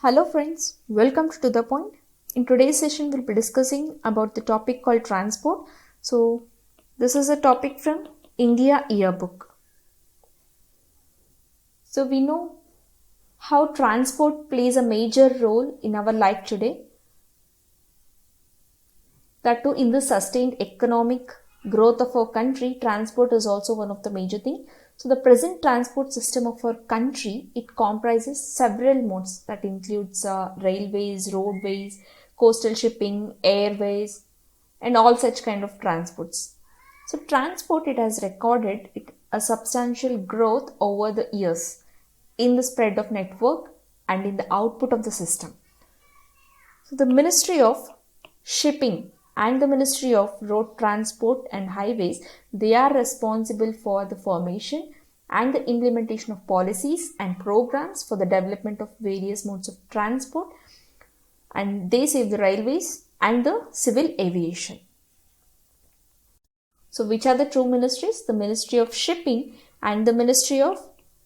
Hello friends, welcome to the point. In today's session, we'll be discussing about the topic called transport. So, this is a topic from India Yearbook. So, we know how transport plays a major role in our life today. That too, in the sustained economic growth of our country, transport is also one of the major things. So the present transport system of our country, it comprises several modes that includes railways, roadways, coastal shipping, airways, and all such kind of transports. So transport, it has recorded a substantial growth over the years in the spread of network and in the output of the system. So the Ministry of Shipping and the Ministry of Road Transport and Highways, they are responsible for the formation and the implementation of policies and programs for the development of various modes of transport, and they save the railways and the civil aviation. So which are the two ministries? The Ministry of Shipping and the Ministry of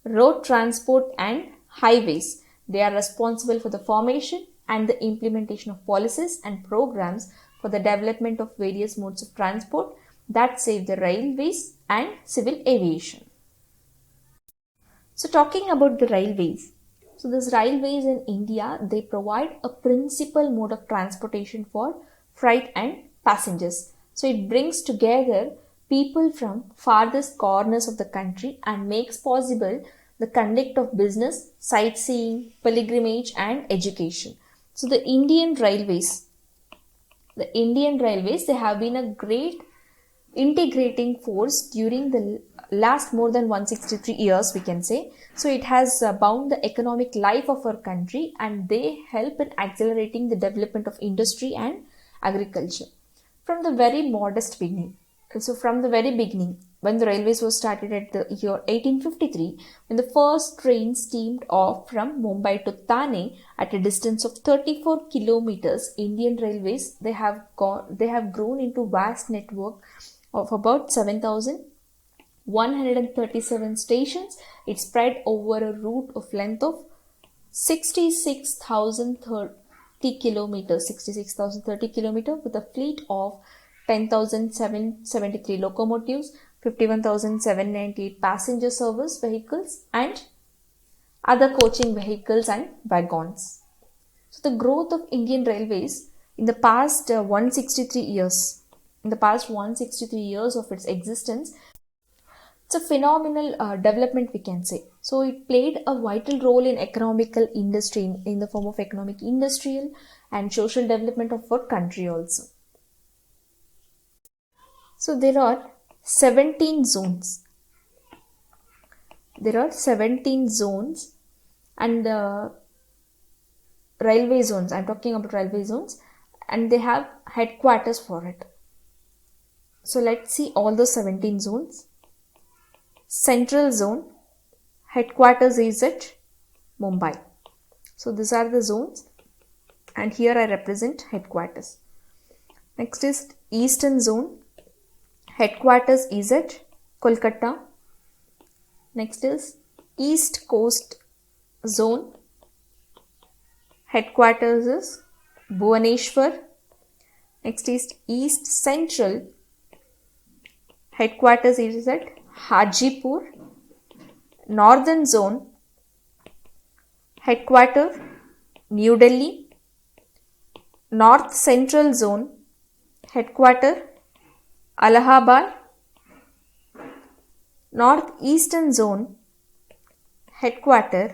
Road Transport and Highways. They are responsible for the formation and the implementation of policies and programs for the development of various modes of transport that save the railways and civil aviation. So talking about the railways. So these railways in India, they provide a principal mode of transportation for freight and passengers. So it brings together people from farthest corners of the country and makes possible the conduct of business, sightseeing, pilgrimage and education. So the Indian Railways, they have been a great integrating force during the last more than 163 years, we can say. So it has bound the economic life of our country, and they help in accelerating the development of industry and agriculture. From the very modest beginning, when the railways were started at the year 1853, when the first train steamed off from Mumbai to Thane at a distance of 34 kilometers, Indian Railways, they have grown into vast network of about 7,137 stations. It spread over a route of length of 66,030 kilometers with a fleet of 10,773 locomotives, 51,798 passenger service vehicles and other coaching vehicles and wagons. So the growth of Indian Railways in the past 163 years of its existence, it's a phenomenal development, we can say. So it played a vital role in economical industry, in the form of economic, industrial and social development of our country also. So there are 17 zones. And railway zones. I'm talking about railway zones, and they have headquarters for it. So let's see all the 17 zones. Central zone, headquarters is at Mumbai. So these are the zones, and here I represent headquarters. Next is Eastern zone. Headquarters is at Kolkata. Next is East Coast Zone. Headquarters is Bhubaneswar. Next is East Central. Headquarters is at Hajipur. Northern Zone. Headquarters New Delhi. North Central Zone. Headquarters Allahabad. North Eastern Zone, headquarters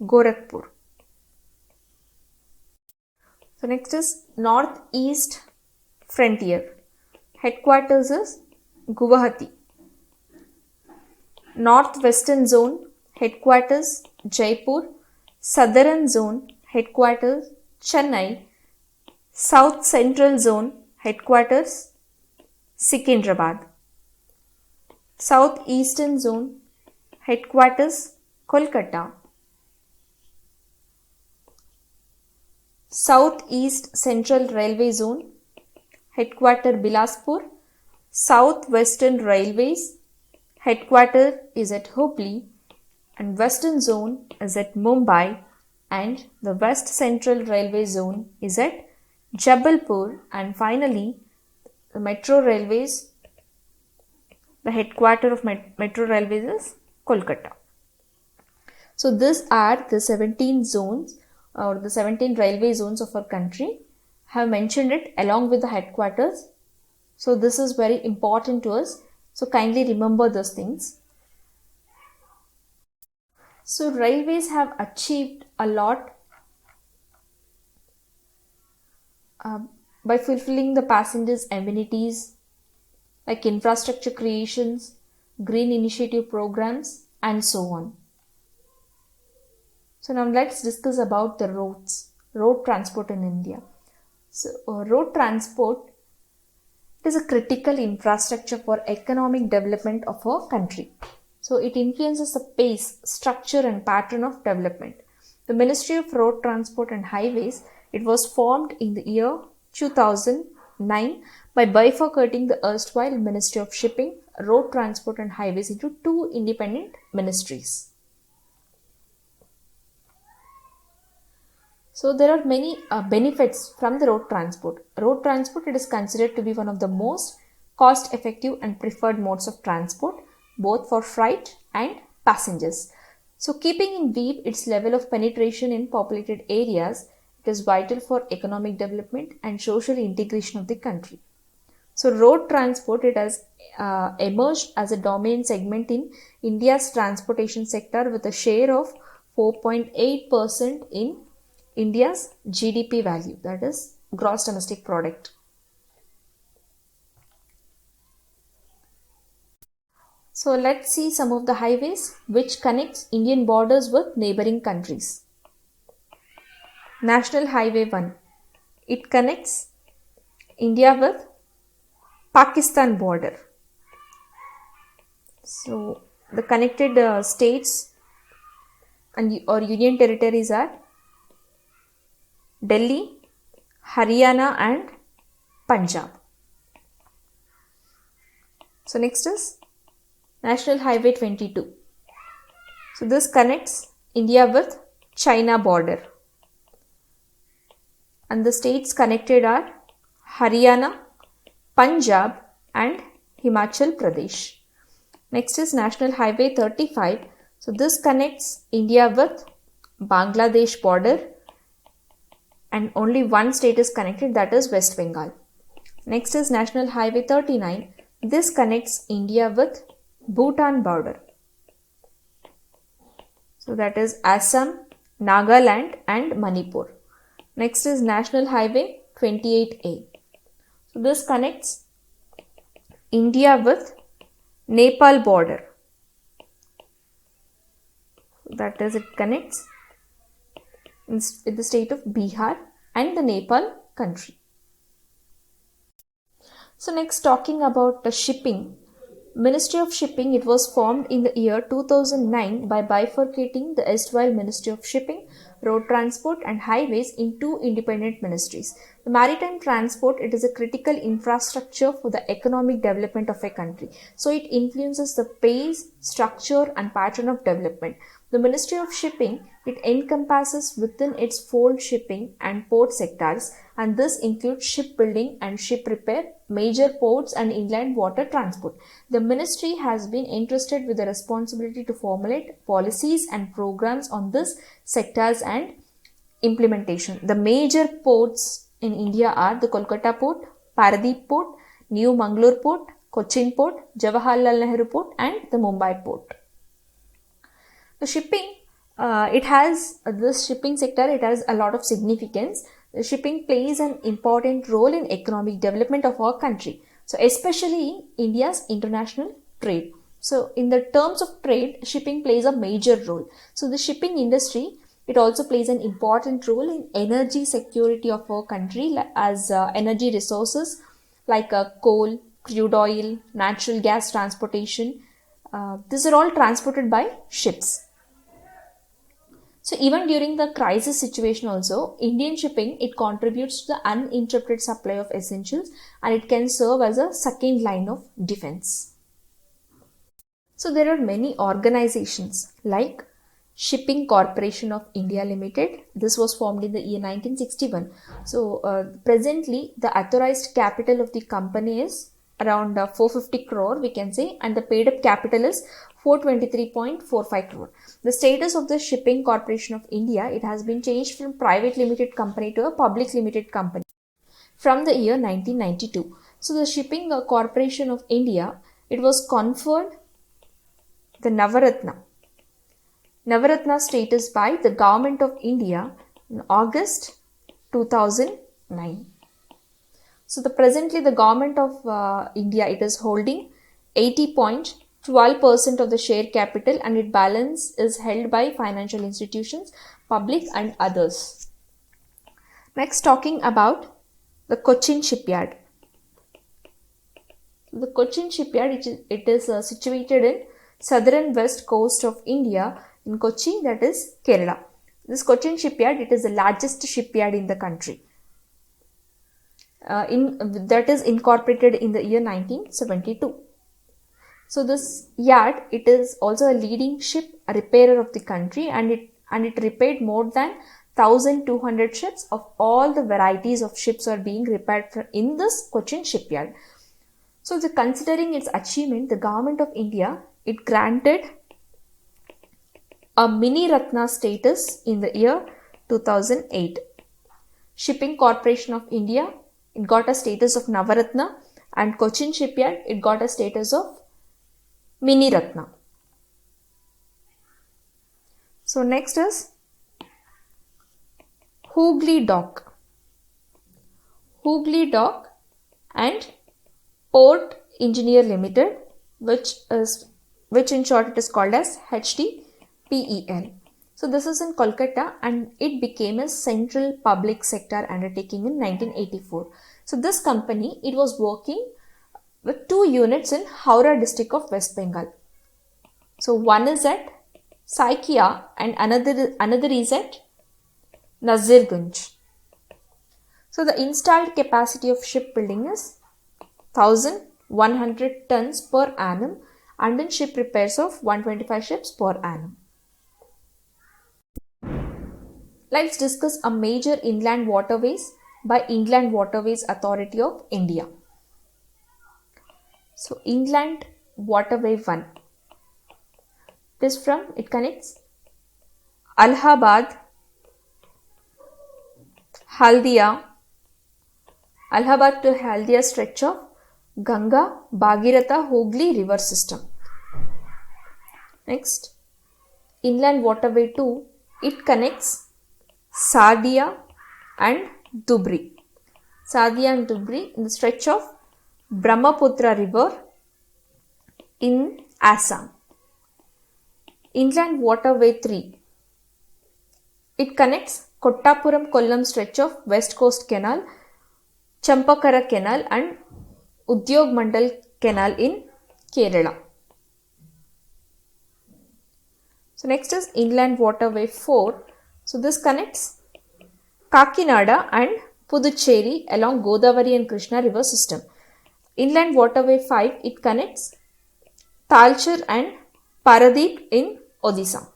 Gorakhpur. So next is North East Frontier, headquarters is Guwahati. North Western Zone, headquarters Jaipur. Southern Zone, headquarters Chennai. South Central Zone, headquarters Secunderabad. South Eastern Zone, headquarters Kolkata. South East Central Railway Zone, headquarters Bilaspur. South Western Railways, headquarter is at Hubli, and Western Zone is at Mumbai, and the West Central Railway Zone is at Jabalpur, and finally the Metro Railways, the headquarter of Metro Railways is Kolkata. So these are the 17 zones or the 17 railway zones of our country. I have mentioned it along with the headquarters. So this is very important to us. So kindly remember those things. So railways have achieved a lot by fulfilling the passengers' amenities like infrastructure creations, green initiative programs, and so on. So now let's discuss about the road transport in India. So road transport is a critical infrastructure for economic development of a country. So it influences the pace, structure and pattern of development. The Ministry of Road Transport and Highways, it was formed in the year 2009 by bifurcating the erstwhile Ministry of Shipping, Road Transport and Highways into two independent ministries. So there are many benefits from the road transport. Road transport, it is considered to be one of the most cost-effective and preferred modes of transport, both for freight and passengers. So keeping in view its level of penetration in populated areas, it is vital for economic development and social integration of the country. So road transport, it has emerged as a dominant segment in India's transportation sector with a share of 4.8% in India's GDP value, that is gross domestic product. So let's see some of the highways which connects Indian borders with neighboring countries. National Highway 1. It connects India with Pakistan border. So the connected states and or union territories are Delhi, Haryana and Punjab. So next is National Highway 22. So this connects India with China border. And the states connected are Haryana, Punjab and Himachal Pradesh. Next is National Highway 35. So this connects India with Bangladesh border. And only one state is connected, that is West Bengal. Next is National Highway 39. This connects India with Bhutan border. So that is Assam, Nagaland and Manipur. Next is National Highway 28A. So this connects India with Nepal border. That is, it connects with the state of Bihar and the Nepal country. So next, talking about the shipping. Ministry of Shipping, it was formed in the year 2009 by bifurcating the erstwhile Ministry of Shipping, Road Transport and Highways in two independent ministries. The maritime transport, it is a critical infrastructure for the economic development of a country. So it influences the pace, structure and pattern of development. The Ministry of Shipping, it encompasses within its fold shipping and port sectors, and this includes shipbuilding and ship repair, major ports and inland water transport. The ministry has been entrusted with the responsibility to formulate policies and programs on this sectors and implementation. The major ports in India are the Kolkata Port, Paradip Port, New Mangalore Port, Cochin Port, Jawaharlal Nehru Port and the Mumbai Port. The shipping, this shipping sector, it has a lot of significance. The shipping plays an important role in economic development of our country. So especially in India's international trade. So in the terms of trade, shipping plays a major role. So the shipping industry, it also plays an important role in energy security of our country as energy resources like coal, crude oil, natural gas transportation. These are all transported by ships. So even during the crisis situation also, Indian shipping, it contributes to the uninterrupted supply of essentials and it can serve as a second line of defense. So there are many organizations like Shipping Corporation of India Limited. This was formed in the year 1961. So presently the authorized capital of the company is around 450 crore we can say, and the paid up capital is 423.45 crore. The status of the Shipping Corporation of India, it has been changed from private limited company to a public limited company from the year 1992. So the Shipping Corporation of India, it was conferred the Navaratna status by the Government of India in August 2009. So presently the Government of India, it is holding 80.12% of the share capital, and its balance is held by financial institutions, public and others. Next, talking about the Cochin shipyard. The Cochin shipyard, it is situated in southern west coast of India in Kochi, that is Kerala. This Cochin shipyard, it is the largest shipyard in the country. That is incorporated in the year 1972. So this yard, it is also a leading ship repairer of the country, and it repaired more than 1,200 ships of all the varieties of ships are being repaired in this Cochin shipyard. So considering its achievement, the Government of India, it granted a Mini Ratna status in the year 2008. Shipping Corporation of India, it got a status of Navaratna, and Cochin shipyard, it got a status of Mini Ratna. So next is Hooghly Dock. Hooghly Dock and Port Engineer Limited, which in short it is called as HTPEL. So this is in Kolkata, and it became a central public sector undertaking in 1984. So this company, it was working with 2 units in Howrah district of West Bengal. So one is at Saikia and another is at Nazirgunj. So the installed capacity of shipbuilding is 1,100 tons per annum, and in ship repairs of 125 ships per annum. Let's discuss a major inland waterways by Inland Waterways Authority of India. So Inland Waterway 1. It connects Allahabad, Haldia to Haldia stretch of Ganga, Bhagirath, Hooghly river system. Next, Inland Waterway 2, it connects Sadia and Dhubri. Sadia and Dhubri in the stretch of Brahmaputra river in Assam. Inland Waterway 3, it connects Kottapuram Kollam stretch of West Coast Canal, Champakara Canal and Udyog Mandal Canal in Kerala. So next is Inland Waterway 4. So this connects Kakinada and Puducherry along Godavari and Krishna river system. Inland Waterway 5, it connects Talcher and Paradeep in Odisha.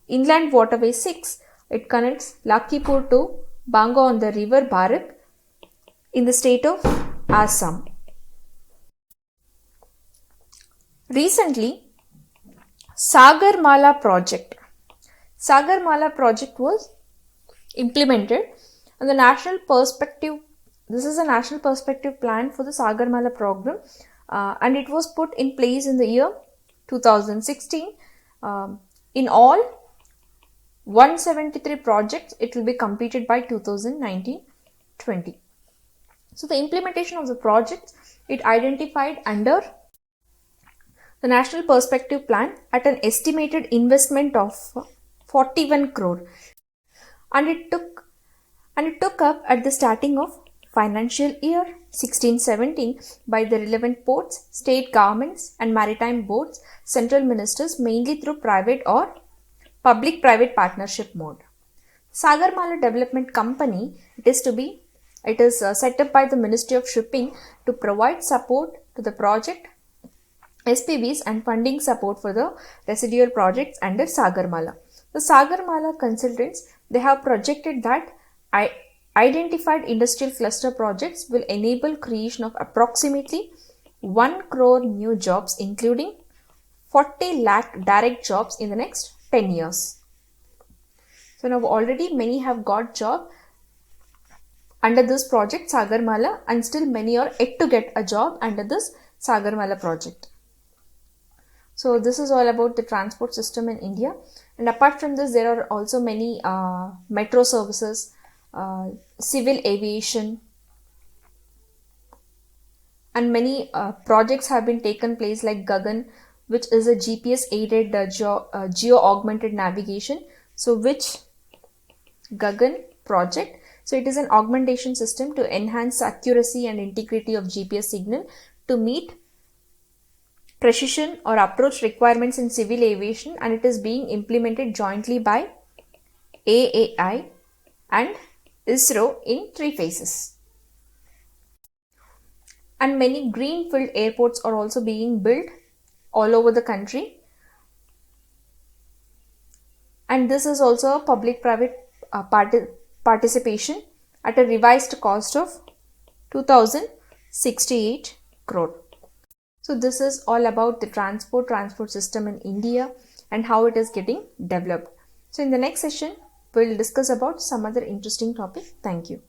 Inland Waterway 6, it connects Lakipur to Bango on the river Barak in the state of Assam. Recently, Sagarmala project was implemented, and the national perspective, this is a national perspective plan for the Sagarmala program, and it was put in place in the year 2016. In all, 173 projects, it will be completed by 2019-20. So the implementation of the project, it identified under the National Perspective Plan at an estimated investment of 41 crore, and it took up at the starting of financial year 16-17 by the relevant ports, state governments and maritime boards, central ministers, mainly through private or public-private partnership mode. Sagarmala Development Company, it is set up by the Ministry of Shipping to provide support to the project SPVs and funding support for the residual projects under Sagarmala. The Sagarmala consultants, they have projected that identified industrial cluster projects will enable creation of approximately 1 crore new jobs, including 40 lakh direct jobs in the next 10 years. So now already many have got job under this project Sagarmala, and still many are yet to get a job under this Sagarmala project. So this is all about the transport system in India. And apart from this, there are also many metro services, civil aviation, and many projects have been taken place like Gagan, which is a GPS aided geo augmented navigation. So which Gagan project? So it is an augmentation system to enhance accuracy and integrity of GPS signal to meet precision or approach requirements in civil aviation, and it is being implemented jointly by AAI and ISRO in 3 phases. And many greenfield airports are also being built all over the country. And this is also a public-private participation at a revised cost of 2068 crore. So this is all about the transport system in India and how it is getting developed. So in the next session, we'll discuss about some other interesting topic. Thank you.